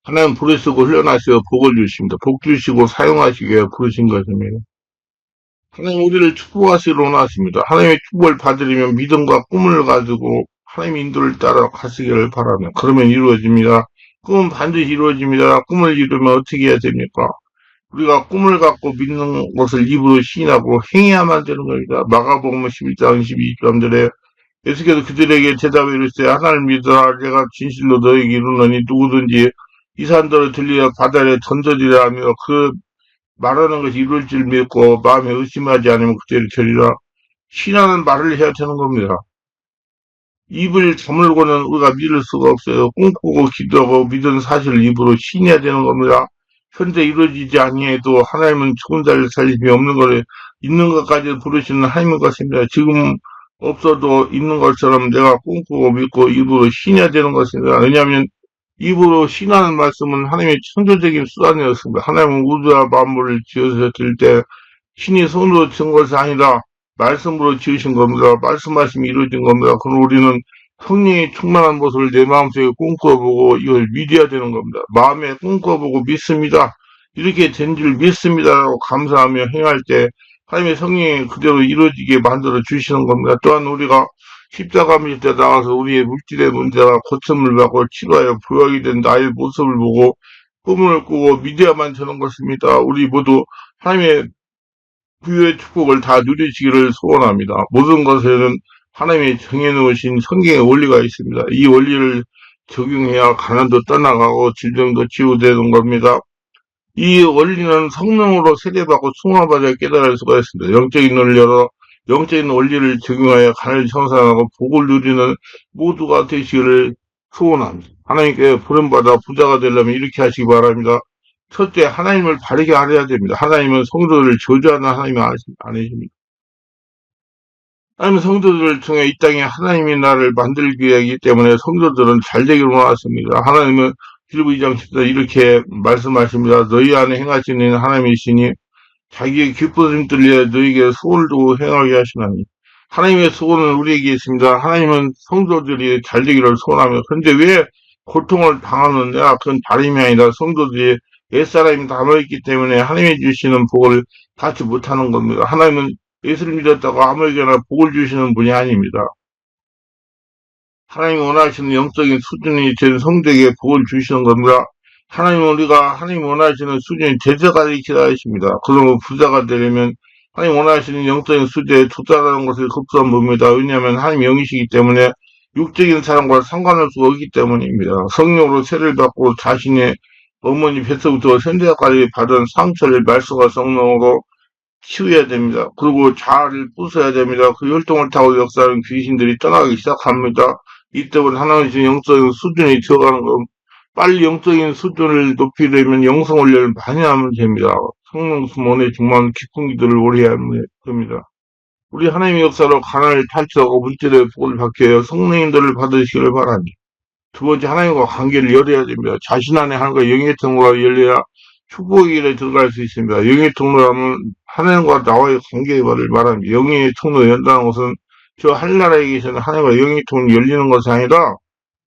하나님 부르시고 훈련하시어 복을 주십니다. 복 주시고 사용하시기에 부르신 것입니다. 하나님 우리를 축복하시기로 원하십니다. 하나님의 축복을 받으려면 믿음과 꿈을 가지고 하나님 인도를 따라 가시기를 바랍니다. 그러면 이루어집니다. 꿈은 반드시 이루어집니다. 꿈을 이루면 어떻게 해야 됩니까? 우리가 꿈을 갖고 믿는 것을 입으로 시인하고 행해야만 되는 겁니다. 마가복음 11장 12절에 예수께서 그들에게 대답해 이르시되 하나님을 믿으라 내가 진실로 너에게 이르노니 누구든지 이 산더러 들리어 바다에 던져지라 하며 그 말하는 것이 이룰 줄 믿고 마음에 의심하지 않으면 그대로 되리라. 신하는 말을 해야 되는 겁니다. 입을 다물고는 우리가 믿을 수가 없어요. 꿈꾸고 기도하고 믿은 사실을 입으로 신해야 되는 겁니다. 현재 이루어지지 아니해도 하나님은 죽은 자를 살리심이 없는 것을 있는 것까지 부르시는 하나님의 것입니다. 지금 없어도 있는 것처럼 내가 꿈꾸고 믿고 입으로 신해야 되는 것입니다. 왜냐하면 입으로 신하는 말씀은 하나님의 창조적인 수단이었습니다. 하나님은 우주와 만물을 지으셨을 때 신이 손으로 지은 것이 아니라 말씀으로 지으신 겁니다. 말씀하심이 이루어진 겁니다. 그럼 우리는 성령이 충만한 모습을 내 마음속에 꿈꿔보고 이걸 믿어야 되는 겁니다. 마음에 꿈꿔보고 믿습니다. 이렇게 된 줄 믿습니다라고 감사하며 행할 때 하나님의 성령이 그대로 이루어지게 만들어 주시는 겁니다. 또한 우리가 십자가 밑에 나가서 우리의 물질의 문제가 고침을 받고 치료하여 부여하게 된 나의 모습을 보고 꿈을 꾸고 믿어야만 되는 것입니다. 우리 모두 하나님의 부유의 축복을 다 누리시기를 소원합니다. 모든 것에는 하나님이 정해놓으신 성경의 원리가 있습니다. 이 원리를 적용해야 가난도 떠나가고 질병도 치유되는 겁니다. 이 원리는 성령으로 세례받고 충만받아 깨달을 수가 있습니다. 영적인 눈을 열어 영적인 원리를 적용하여 가난을 청산하고 복을 누리는 모두가 되시기를 소원합니다. 하나님께 부름받아 부자가 되려면 이렇게 하시기 바랍니다. 첫째, 하나님을 바르게 알아야 됩니다. 하나님은 성도들을 저주하는 하나님이 아니십니다. 하나님은 성도들을 통해 이 땅에 하나님이 나를 만들기 하기 때문에 성도들은 잘 되기를 원하십니다. 하나님은 빌보 2장 10절 이렇게 말씀하십니다. 너희 안에 행하시는 하나님이시니 자기의 기쁘심 들려 너희에게 소원을 두고 행하게 하시나니 하나님의 소원은 우리에게 있습니다. 하나님은 성도들이 잘 되기를 소원하며 그런데 왜 고통을 당하느냐? 그건 다름이 아니라 성도들이 옛사람이 남아있기 때문에 하나님이 주시는 복을 받지 못하는 겁니다. 하나님은 예수를 믿었다고 아무에게나 복을 주시는 분이 아닙니다. 하나님이 원하시는 영적인 수준이 된 성도에게 복을 주시는 겁니다. 하나님은 우리가 하나님 원하시는 수준이 되져가기 기다리십니다. 그러면 부자가 되려면 하나님 원하시는 영적인 수준에 도달하는 것을 급소한 법입니다. 왜냐하면 하나님 영이시기 때문에 육적인 사람과 상관할 수가 없기 때문입니다. 성령으로 세례를 받고 자신의 어머니 뱃속부터 현대까지 받은 상처를 말씀과 성령으로 치유해야 됩니다. 그리고 자아를 부숴야 됩니다. 그 혈통을 타고 역사하는 귀신들이 떠나기 시작합니다. 이때부터 하나님의 영적인 수준이 되어가는 것, 빨리 영적인 수준을 높이려면 영성 훈련을 많이 하면 됩니다. 성령 수몬의 정말 깊은 기도를 오래 해야 합니다. 우리 하나님의 역사로 가난을 탈출하고 물질의 복을 받게 하여 성령님들을 받으시기를 바랍니다. 두 번째, 하나님과 관계를 열어야 됩니다. 자신 안에 하나님과 영의 통로가 열려야 축복의 길에 들어갈 수 있습니다. 영의 통로라면 하나님과 나와의 관계를 말합니다. 영의 통로 연다는 것은 저 하늘나라에 계시는 하나님과 영의 통로 열리는 것이 아니라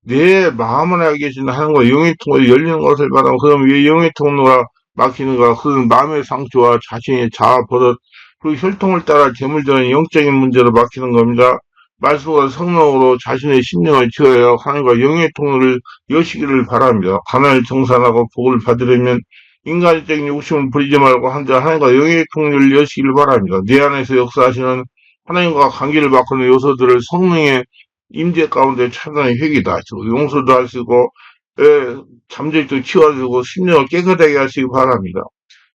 내 마음 안에 계시는 하나님과 영의 통로가 열리는 것을 말하면 그럼 왜 영의 통로가 막히는가? 그건 마음의 상처와 자신의 자아 버릇 그리고 혈통을 따라 재물전의 영적인 문제로 막히는 겁니다. 말씀과 성령으로 자신의 심령을 지어야 하나님과 영의 통로를 여시기를 바랍니다. 가난을 정산하고 복을 받으려면 인간적인 욕심을 부리지 말고 한자 하나님과 영의 통로를 여시기를 바랍니다. 내 안에서 역사하시는 하나님과 관계를 바꾸는 요소들을 성령의 임재 가운데 찬란히 회개도 하시고 용서도 하시고 잠재력도 치워주고 심령을 깨끗하게 하시기 바랍니다.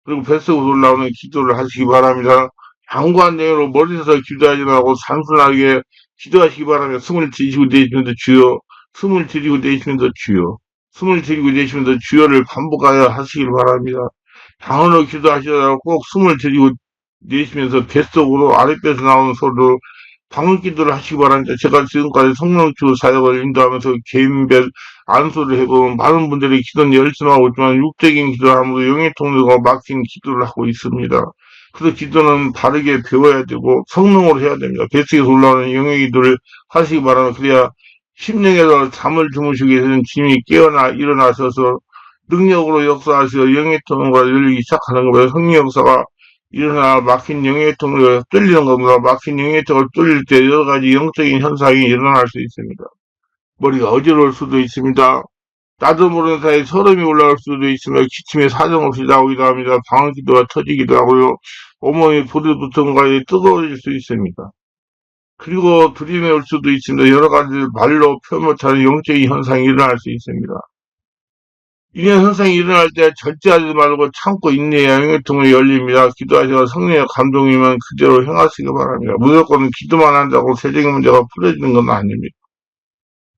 그리고 뱃속으로 올라오는 기도를 하시기 바랍니다. 양구한 내용으로 머리에서 기도하지 말고 단순하게 기도하시기 바랍니다. 숨을 들이쉬고 내쉬면서 주여, 숨을 들이고 내쉬면서 주여, 숨을 들이고 내쉬면서 주여를 반복하여 하시길 바랍니다. 방언으로 기도하시더라도 꼭 숨을 들이고 내쉬면서 뱃속으로 아랫배에서 나오는 소리로 방언 기도를 하시기 바랍니다. 제가 지금까지 성령주 사역을 인도하면서 개인별 안수를 해보면 많은 분들이 기도는 열심히 하고 있지만 육적인 기도하면서 영의 통로가 막힌 기도를 하고 있습니다. 그래서 기도는 바르게 배워야 되고 성령으로 해야 됩니다. 뱃속에서 올라오는 영의 기도를 하시기 바랍니다. 그래야 심령에서 잠을 주무시기 위해서는 주님이 깨어나 일어나셔서 능력으로 역사하시어 영해통로가 열리기 시작하는 겁니다. 성령 역사가 일어나 막힌 영해통로가 뚫리는 겁니다. 막힌 영해통을 뚫릴 때 여러 가지 영적인 현상이 일어날 수 있습니다. 머리가 어지러울 수도 있습니다. 나도 모르는 사이에 서름이 올라올 수도 있으며 기침에 사정없이 나오기도 합니다. 방언기도가 터지기도 하고요. 온몸이 부들부튼 가에 뜨거워질 수 있습니다. 그리고 두림이 올 수도 있습니다. 여러 가지 말로 표현 못하는 영적인 현상이 일어날 수 있습니다. 이런 현상이 일어날 때 절제하지 말고 참고 인내해야 영역통이 열립니다. 기도하시고 성령의 감동이면 그대로 행하시기 바랍니다. 무조건 기도만 한다고 세적인 문제가 풀어지는 건 아닙니다.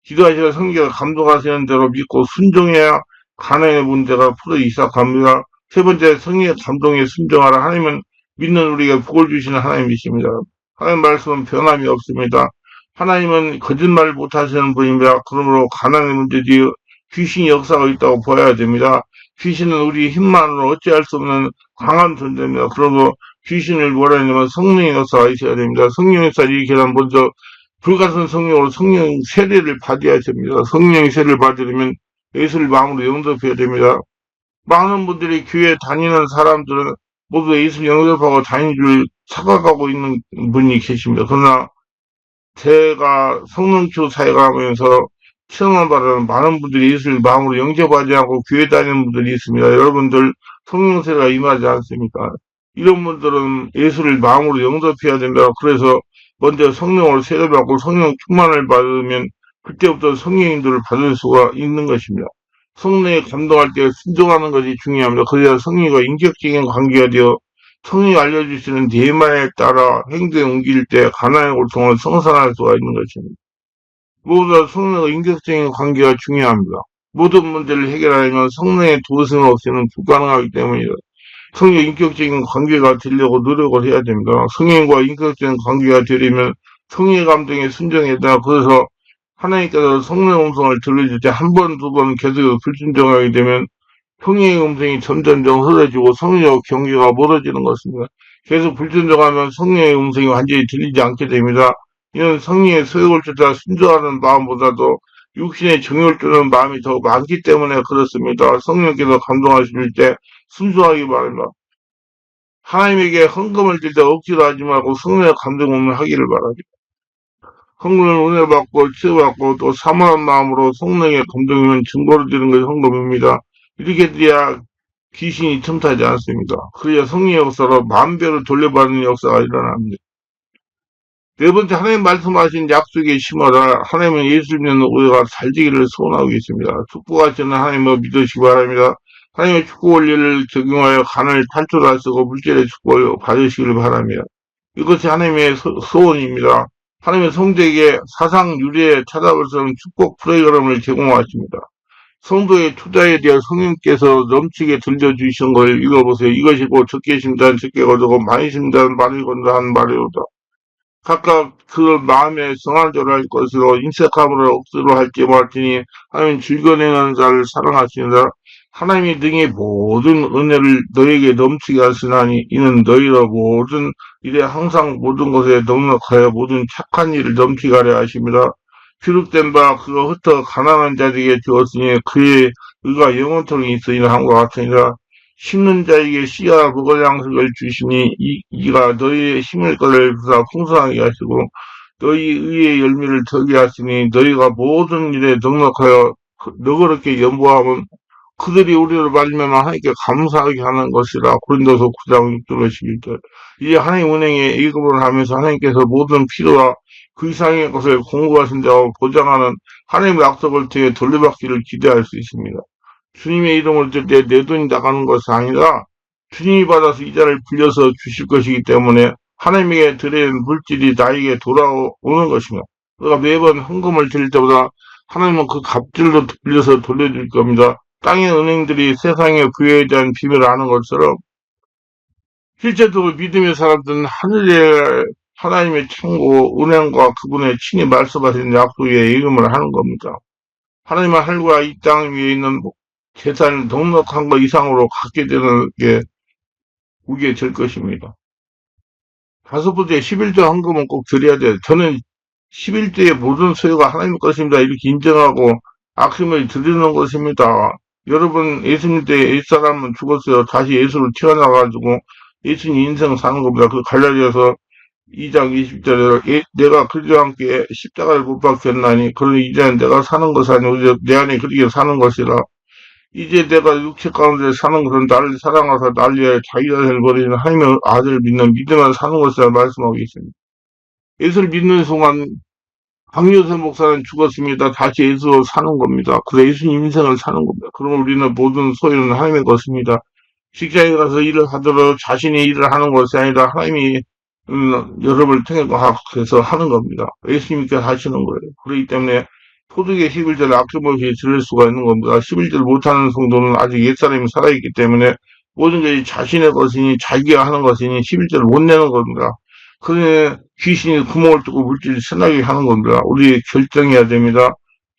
기도하시고 성령의 감동하시는 대로 믿고 순종해야 가나의 문제가 풀어지기 시작합니다. 세 번째, 성령의 감동에 순종하라. 하나님은 믿는 우리에게 복을 주시는 하나님이십니다. 하나님 말씀은 변함이 없습니다. 하나님은 거짓말 못하시는 분입니다. 그러므로 가나의 문제지 귀신이 역사가 있다고 보아야 됩니다. 귀신은 우리 힘만으로 어찌할 수 없는 강한 존재입니다. 그러므로 귀신을 몰아내면 성령의 역사가 있어야 됩니다. 성령의 역사를 일으키려면 먼저 불같은 성령으로 성령 세례를 받아야 됩니다. 성령의 세례를 받으려면 예수를 마음으로 영접해야 됩니다. 많은 분들이 교회 다니는 사람들은 모두 예수를 영접하고 다니는 줄 착각하고 있는 분이 계십니다. 그러나 제가 성령교 사역하면서 체험을 받은 많은 분들이 예수를 마음으로 영접하지 않고 교회 다니는 분들이 있습니다. 여러분들 성령 세례가 임하지 않습니까? 이런 분들은 예수를 마음으로 영접해야 된다. 그래서 먼저 성령으로 세례받고 성령 충만을 받으면 그때부터 성령인들을 받을 수가 있는 것입니다. 성령에 감동할 때 순종하는 것이 중요합니다. 그래야 성령과 인격적인 관계가 되어 성령이 알려주시는 대마에 따라 행동에 옮길 때 가나의 고통을 성산할 수가 있는 것입니다. 무엇보다 성령과 인격적인 관계가 중요합니다. 모든 문제를 해결하려면 성령의 도우심 없이는 불가능하기 때문이다. 성령의 인격적인 관계가 되려고 노력을 해야 됩니다. 성령과 인격적인 관계가 되려면 성령의 감동에 순종해야 된다. 그래서 하나님께서 성령의 음성을 들려줄 때 한 번, 두 번 계속 불순종하게 되면 성령의 음성이 점점점 흐려지고 성령과 경계가 멀어지는 것입니다. 계속 불순종하면 성령의 음성이 완전히 들리지 않게 됩니다. 이는 성령의 소욕을 쫓아 순종하는 마음보다도 육신의 정욕을 쫓는 마음이 더 많기 때문에 그렇습니다. 성령께서 감동하실 때 순종하기 바랍니다. 하나님에게 헌금을 들 때 억지로 하지 말고 성령의 감동을 하기를 바랍니다. 헌금은 은혜 받고 치유받고 또 사모한 마음으로 성령의 감동이면 증거를 드리는 것이 헌금입니다. 이렇게 돼야 귀신이 틈타지 않습니다. 그래야 성령의 역사로 만배로 돌려받는 역사가 일어납니다. 네 번째, 하나님 말씀하신 약속에 심어라. 하나님은 예수 믿는 우리가 잘 되기를 소원하고 계십니다. 축복하시는 하나님을 믿으시기 바랍니다. 하나님의 축복 원리를 적용하여 간을 탈출하시고 물질의 축복을 받으시기를 바랍니다. 이것이 하나님의 소원입니다. 하나님의 성도에게 사상 유래에 찾아볼 수 없는 축복 프로그램을 제공하십니다. 성도의 투자에 대해 성령께서 넘치게 들려주신 걸 읽어보세요. 이것이 곧 적게 심자는 적게 거두고 많이 심자는 많이 건다 한 말이로다. 각각 그 마음에 성한 대로 할 것으로 인색함으로 억지로 할지 말지니 하나님 즐거워하는 자를 사랑하시느라 하나님이 등의 모든 은혜를 너에게 넘치게 하시나니 이는 너희로 모든 일에 항상 모든 것에 넉넉하여 모든 착한 일을 넘치게 하려 하십니다. 기록된 바 그가 흩어 가난한 자에게 주었으니 그의 의가 영원토록 있으리라 한것 같으니라. 심는 자에게 씨와 먹을 양식을 주시니 이가 너희의 심을 것을 부사 풍성하게 하시고 너희 의의 열매를 더게 하시니 너희가 모든 일에 넉넉하여 너그럽게 연보하면 그들이 우리를 받으면 하나님께 감사하게 하는 것이라. 고린도서 9장 6절 11절. 이제 하나님 은행에 예금을 하면서 하나님께서 모든 필요와 그 이상의 것을 공부하신다고 보장하는 하나님의 약속을 통해 돌려받기를 기대할 수 있습니다. 주님의 이름을 들 때 내 돈이 나가는 것이 아니라 주님이 받아서 이자를 빌려서 주실 것이기 때문에 하나님에게 드리는 물질이 나에게 돌아오는 것입니다. 그러니까 매번 헌금을 드릴 때보다 하나님은 그 값질로 빌려서 돌려줄 겁니다. 땅의 은행들이 세상의 부여에 대한 비밀을 아는 것처럼 실제적으로 믿음의 사람들은 하늘의 하나님의 창고 은행과 그분의 친히 말씀하신 약속에 예금을 하는 겁니다. 하나님은 하늘과 이 땅 위에 있는 재산을 넉넉한 것 이상으로 갖게 되는 게 우리에 될 것입니다. 다섯 번째, 11조 헌금은 꼭 드려야 돼요. 저는 11조의 모든 소유가 하나님 것입니다. 이렇게 인정하고 악심을 드리는 것입니다. 여러분, 예수님 때 옛사람은 죽었어요. 다시 예수로 태어나가지고 예수님 인생 사는 겁니다. 그 갈라디아서 2장 20절에 내가 그리스도와 함께 십자가를 못 박혔나니 그러니 이제는 내가 사는 것이 아니고 오직 내 안에 그리스도 사는 것이라. 이제 내가 육체 가운데 사는 것은 나를 사랑하사 나를 위하여 자기 자신을 버리는 하나님의 아들을 믿는 믿음만 사는 것이라 말씀하고 있습니다. 예수를 믿는 순간 박유선 목사는 죽었습니다. 다시 예수로 사는 겁니다. 그래서 예수님 인생을 사는 겁니다. 그럼 우리는 모든 소유는 하나님의 것입니다. 직장에 가서 일을 하더라도 자신이 일을 하는 것이 아니라 하나님이 여러분을 통해서 하는 겁니다. 예수님께서 하시는 거예요. 그렇기 때문에 소득의 11절을 아낌없이 들을 수가 있는 겁니다. 11절 못하는 성도는 아직 옛사람이 살아있기 때문에 모든 것이 자신의 것이니 자기가 하는 것이니 11절을 못 내는 겁니다. 그러니 귀신이 구멍을 뚫고 물질을 신나게 하는 겁니다. 우리 결정해야 됩니다.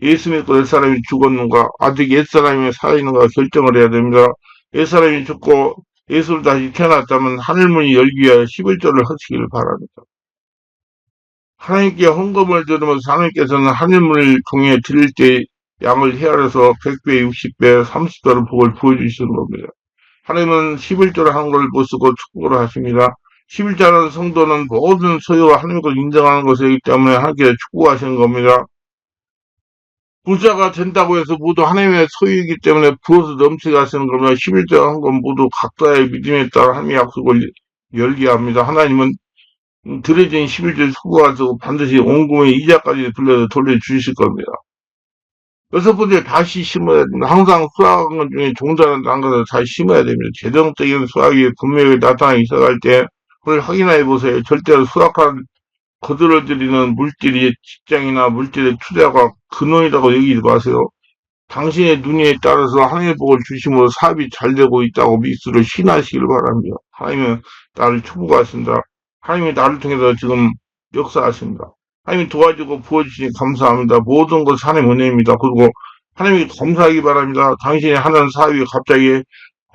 예수 믿고 옛사람이 죽었는가 아직 옛사람이 살아있는가 결정을 해야 됩니다. 옛사람이 죽고 예수를 다시 태어났다면 하늘문이 열기 위하여 11조를 하시기를 바랍니다. 하나님께 헌금을 드리면서 하나님께서는 하늘문을 통해 드릴 때 양을 헤아려서 100배, 60배, 30배로 복을 부어주시는 겁니다. 하나님은 11조를 하는 걸 못 쓰고 축복을 하십니다. 11조라는 성도는 모든 소유와 하나님의 것을 인정하는 것이기 때문에 하나님께 축복하시는 겁니다. 부자가 된다고 해서 모두 하나님의 소유이기 때문에 부어서 넘치게 하시는 겁니다. 11조 한 건 모두 각자의 믿음에 따라 하나님의 약속을 열게 합니다. 하나님은 드려진 11조 수고가지고 반드시 온금의 이자까지 불려서 돌려주실 겁니다. 여섯 번째, 다시 심어야 됩니다. 항상 수확한 것 중에 종자는 것을 다시 심어야 됩니다. 재정적인 수확이 분명히 나타나기 시작할 때 그걸 확인해 보세요. 절대로 수확한 거들어들이는 물질이 직장이나 물질의 투자가 근원이라고 얘기하지 마세요. 당신의 눈에 따라서 하나님의 복을 주심으로 사업이 잘 되고 있다고 믿수를 신하시기를 바랍니다. 하나님은 나를 축복하신다. 하나님이 나를 통해서 지금 역사하십니다. 하나님이 도와주고 부어주시니 감사합니다. 모든 것은 하나님의 은혜입니다. 그리고 하나님이 감사하기 바랍니다. 당신이 하는 사업이 갑자기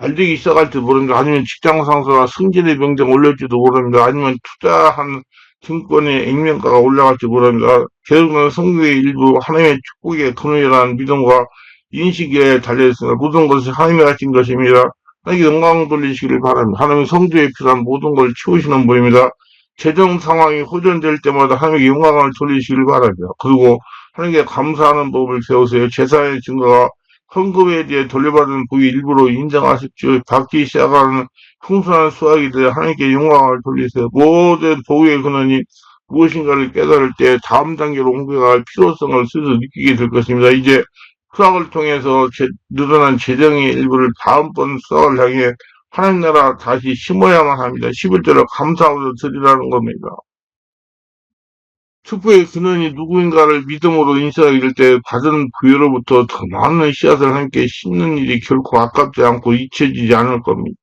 잘 되기 시작할지 모릅니다. 아니면 직장 상사가 승진의 병장 올릴지도 모릅니다. 아니면 투자한 증권의 액면가가 올라갈지 모릅니다. 계속은 성경의 일부 하나님의 축복의 근원이라는 믿음과 인식에 달려있습니다. 모든 것이 하나님이 하신 것입니다. 하나님께 영광 돌리시기를 바랍니다. 하나님의 성도에 필요한 모든 걸 채우시는 분입니다. 재정 상황이 호전될 때마다 하나님께 영광을 돌리시기를 바랍니다. 그리고 하나님께 감사하는 법을 배우세요. 제사의 증거가 헌금에 대해 돌려받은 부위 일부로 인정하십시오. 받기 시작하는 풍성한 수확이 되어 하나님께 영광을 돌리세요. 모든 복의 근원이 무엇인가를 깨달을 때 다음 단계로 옮겨갈 필요성을 스스로 느끼게 될 것입니다. 이제 수확을 통해서 늘어난 재정의 일부를 다음번 수확을 향해 하나님 나라 다시 심어야만 합니다. 11절을 감사하고 드리라는 겁니다. 축복의 근원이 누구인가를 믿음으로 인식하게 될 때 받은 부여로부터 더 많은 씨앗을 함께 심는 일이 결코 아깝지 않고 잊혀지지 않을 겁니다.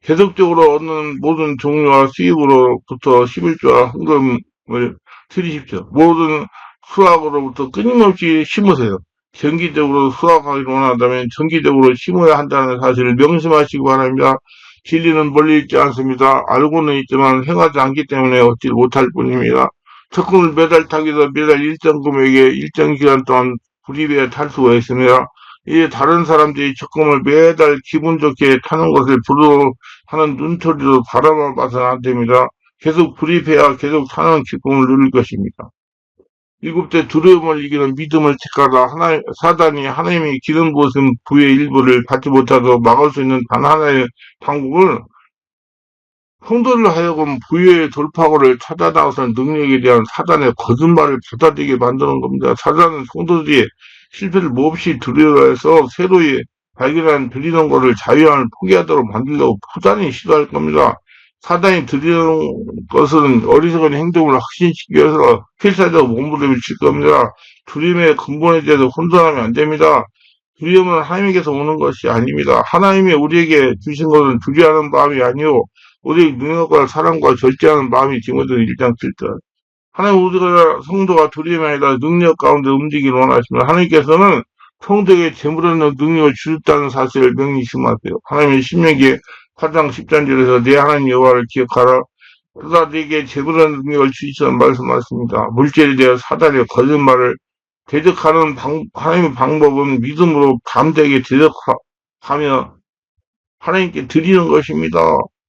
계속적으로 얻는 모든 종류와 수입으로부터 11조와 헌금을 드리십시오. 모든 수확으로부터 끊임없이 심으세요. 정기적으로 수확하기를 원한다면 정기적으로 심어야 한다는 사실을 명심하시기 바랍니다. 진리는 멀리 있지 않습니다. 알고는 있지만 행하지 않기 때문에 얻지 못할 뿐입니다. 적금을 매달 타기도 매달 일정 금액에 일정 기간 동안 불입에 탈 수가 있습니다. 이제 다른 사람들이 적금을 매달 기분 좋게 타는 것을 부러워하는 눈초리로 바라만 봐서는 안 됩니다. 계속 불입해야 계속 타는 기쁨을 누릴 것입니다. 일곱째, 두려움을 이기는 믿음을 택하라. 사단이 하나님이 기름 부으신 부의 일부를 받지 못하도록 막을 수 있는 단 하나의 방법은 성도를 하여금 부여의 돌파구를 찾아나가서 능력에 대한 사단의 거짓말을 받아들이게 만드는 겁니다. 사단은 성도들이 실패를 몹시 두려워해서 새로이 발견한 드리는 것을 자유함을 포기하도록 만들려고 부단히 시도할 겁니다. 사단이 드리는 것은 어리석은 행동을 확신시키기 위해서 필사적 몸부림을 칠 겁니다. 두려움의 근본에 대해서 혼돈하면 안 됩니다. 두려움은 하나님께서 오는 것이 아닙니다. 하나님이 우리에게 주신 것은 두려워하는 마음이 아니요 우리의 능력과 사랑과 절제하는 마음이 디모데 1장 7절. 하나님 우리가 성도가 두려움이 아니라 능력 가운데 움직이길 원하시면 하나님께서는 성도에게 재물없는 능력을 주셨다는 사실을 명심하세요. 하나님의 신명기 8장 10절에서 내 하나님 여호와를 기억하라. 그가 네게 재물없는 능력을 주시다는 말씀하십니다. 물질에 대해 사단의 거짓말을 하나님의 방법은 믿음으로 담대하게 대적하며 하나님께 드리는 것입니다.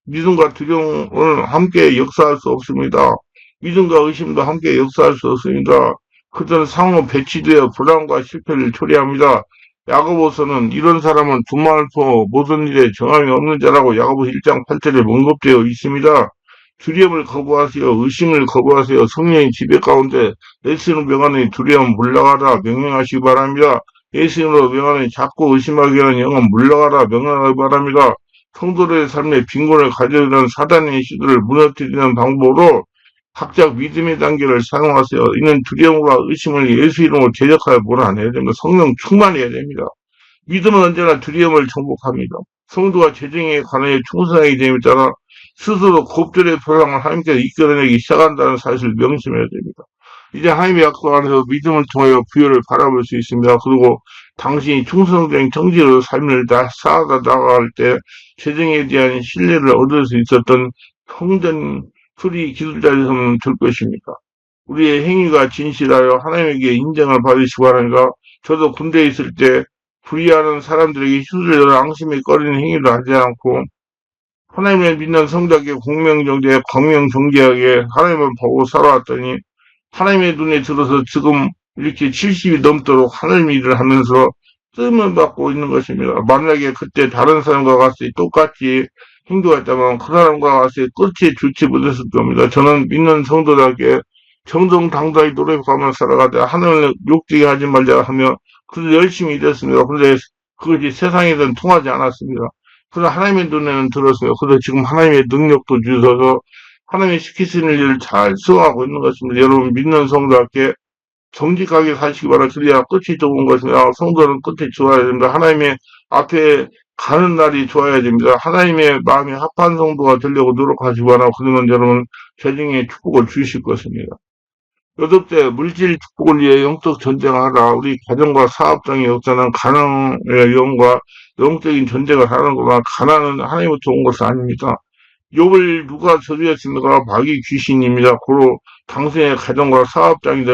믿음과 두려움을 함께 역사할 수 없습니다. 믿음과 의심도 함께 역사할 수 없습니다. 그들은 상호 배치되어 불안과 실패를 초래합니다. 야고보서는 이런 사람은 두말포 모든 일에 정함이 없는 자라고 야고보 1장 8절에 언급되어 있습니다. 두려움을 거부하세요. 의심을 거부하세요. 성령의 지배 가운데 예수님으로 명하는 두려움 물러가라 명령하시기 바랍니다. 예수님으로 명하는 자꾸 의심하게 하는 영은 물러가라 명령하기 바랍니다. 성도들의 삶에 빈곤을 가져오는 사단의 시도를 무너뜨리는 방법으로 각자 믿음의 단계를 사용하세요. 이는 두려움과 의심을 예수 이름으로 대적하여 몰아내야 됩니다. 성령 충만해야 됩니다. 믿음은 언제나 두려움을 정복합니다. 성도가 재정에 관하여 충성하게 됨에 따라 스스로 곱절의 표상을 하나님께서 이끌어내기 시작한다는 사실을 명심해야 됩니다. 이제 하나님의 약속 안에서 믿음을 통하여 부여를 바라볼 수 있습니다. 그리고 당신이 충성된 정직으로 삶을 쌓아다 나갈 때 재정에 대한 신뢰를 얻을 수 있었던 성전 수리 기술자에서는 될 것입니다. 우리의 행위가 진실하여 하나님에게 인정을 받으시기 바랍니다. 저도 군대에 있을 때 불의하는 사람들에게 희술을 앙심에 꺼리는 행위를 하지 않고 하나님을 믿는 성도에게 공명정대에 광명정대하게 하나님을 보고 살아왔더니 하나님의 눈에 들어서 지금 이렇게 70이 넘도록 하나님 일을 하면서 쓰임을 받고 있는 것입니다. 만약에 그때 다른 사람과 같이 똑같이 행동했다면 그 사람과 같이 끝이 좋지 못했을 겁니다. 저는 믿는 성도들에게 정정당당히 노력하며 살아가되 하나님을 욕되게 하지 말자 하며 그래서 열심히 일했습니다. 그런데 그것이 세상에는 통하지 않았습니다. 그래서 하나님의 눈에는 들었어요. 그래서 지금 하나님의 능력도 주셔서 하나님이 시키시는 일을 잘 수행하고 있는 것입니다. 여러분 믿는 성도답게 정직하게 사시기 바랍니다. 그래야 끝이 좋은 것입니다. 성도는 끝이 좋아야 됩니다. 하나님의 앞에 가는 날이 좋아야 됩니다. 하나님의 마음에 합한 성도가 되려고 노력하시기 바랍니다. 그러면 여러분 재정의 축복을 주실 것입니다. 요셉때 물질 축복을 위해 영적 전쟁하라. 우리 가정과 사업장의 역사는 가난의 영과 영적인 전쟁을 하는 거나 가난은 하나님부터 온 것은 아닙니다. 욥을 누가 저주했습니까? 마귀 귀신입니다. 고로 당신의 가정과 사업장이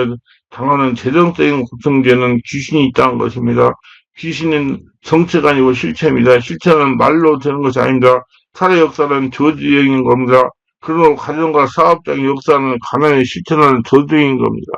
당하는 재정적인 고통제는 귀신이 있다는 것입니다. 귀신은 정체가 아니고 실체입니다. 실체는 말로 되는 것이 아닙니다. 살의 역사는 저주행인 겁니다. 그리고 가정과 사업장의 역사는 가난의 실체는 저주행인 겁니다.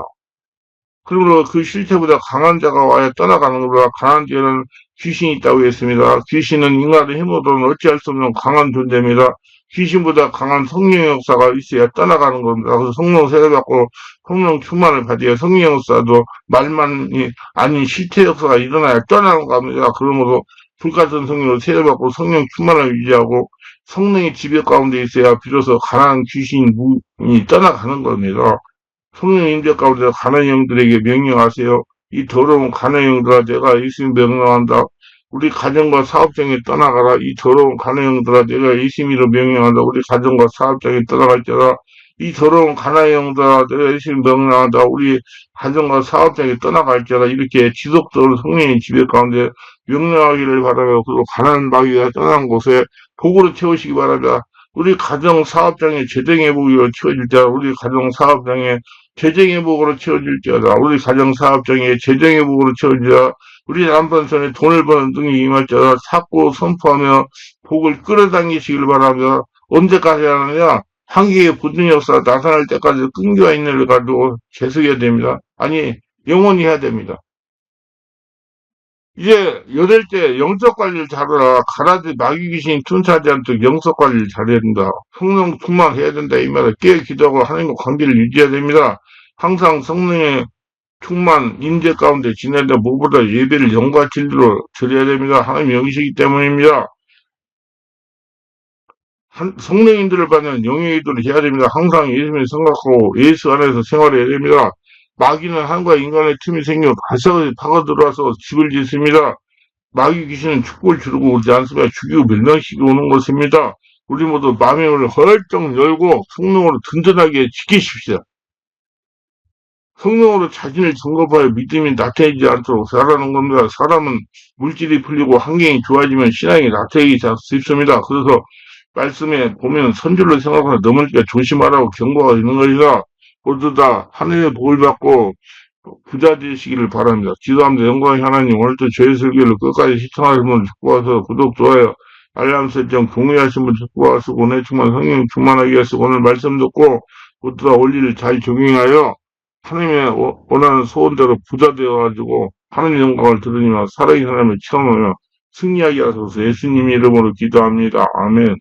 그러므로 그 실체보다 강한 자가 와야 떠나가는 것보다 강한 자는 귀신이 있다고 했습니다. 귀신은 인간의 힘으로는 어찌할 수 없는 강한 존재입니다. 귀신보다 강한 성령의 역사가 있어야 떠나가는 겁니다. 그래서 성령 세례받고 성령 충만을 받아야 성령의 역사도 말만이 아닌 실체 역사가 일어나야 떠나는 겁니다. 그러므로 불같은 성령으로 세례받고 성령 충만을 유지하고 성령의 지배 가운데 있어야 비로소 가난한 귀신이 떠나가는 겁니다. 성령의 임재 가운데 가난한 영들에게 명령하세요. 이 더러운 가난한 영들아 내가 예수님 명령한다. 우리 가정과 사업장에 떠나가라. 이 더러운 가난한 영들아 내가 예수님으로 명령한다. 우리 가정과 사업장에 떠나갈지라. 이 더러운 가난한 영들아 내가 예수님 명령한다. 우리 가정과 사업장에 떠나갈지라. 이렇게 지속적으로 성령의 지배 가운데 명령하기를 바라며 그리고 가난한 마귀가 떠난 곳에 복으로 채우시기 바랍니다. 우리 가정 사업장에 재정회복으로 채워질 때라. 우리 가정 사업장에 재정회복으로 채워질지어다. 우리 가정 사업장에 재정회복으로 채워질지어다. 우리 남편 손에 돈을 버는 능력이 임할지어다. 찾고 선포하며 복을 끌어당기시길 바랍니다. 언제까지 하느냐? 한계의 보증 역사 나타날 때까지 끈기와 인내를 가지고 계속해야 됩니다. 아니 영원히 해야 됩니다. 이제 여덟 째 영적 관리를 잘하라. 가라지 마귀 귀신이 둔하지 않도록 영적 관리를 잘해야 된다. 성령 충만해야 된다. 이 말을 깨어 기도하고 하나님과 관계를 유지해야 됩니다. 항상 성령의 충만 임재 가운데 지내다 무엇보다 예배를 영과 진리로 드려야 됩니다. 하나님 영이시기 때문입니다. 성령님들을 받는 영의 기도를 해야 됩니다. 항상 예수님을 생각하고 예수 안에서 생활해야 됩니다. 마귀는 한과 인간의 틈이 생겨 가석을 파고들어와서 집을 짓습니다. 마귀 귀신은 축복을 주르고 오지 않습니다. 죽이고 멸망시키고 오는 것입니다. 우리 모두 마음의 문을 헐떡 열고 성령으로 든든하게 지키십시오. 성령으로 자신을 점검하여 믿음이 나타나지 않도록 살아가는 겁니다. 사람은 물질이 풀리고 환경이 좋아지면 신앙이 나타나기 쉽습니다. 그래서 말씀에 보면 선줄로 생각하면 넘으니까 조심하라고 경고가 있는 것이다. 모두 다 하늘의 복을 받고 부자 되시기를 바랍니다. 기도합니다. 영광의 하나님, 오늘도 저희 설교를 끝까지 시청하신 분 축복하셔서 구독, 좋아요, 알람 설정, 동의하신 분 축복하시고, 오늘 충만 성령 충만하게 하시고, 오늘 말씀 듣고, 모두가 원리를 잘 적용하여 하나님의 원하는 소원대로 부자 되어가지고, 하나님 영광을 들으며 살아있는 하나님을 체험하며 승리하게 하소서. 예수님 이름으로 기도합니다. 아멘.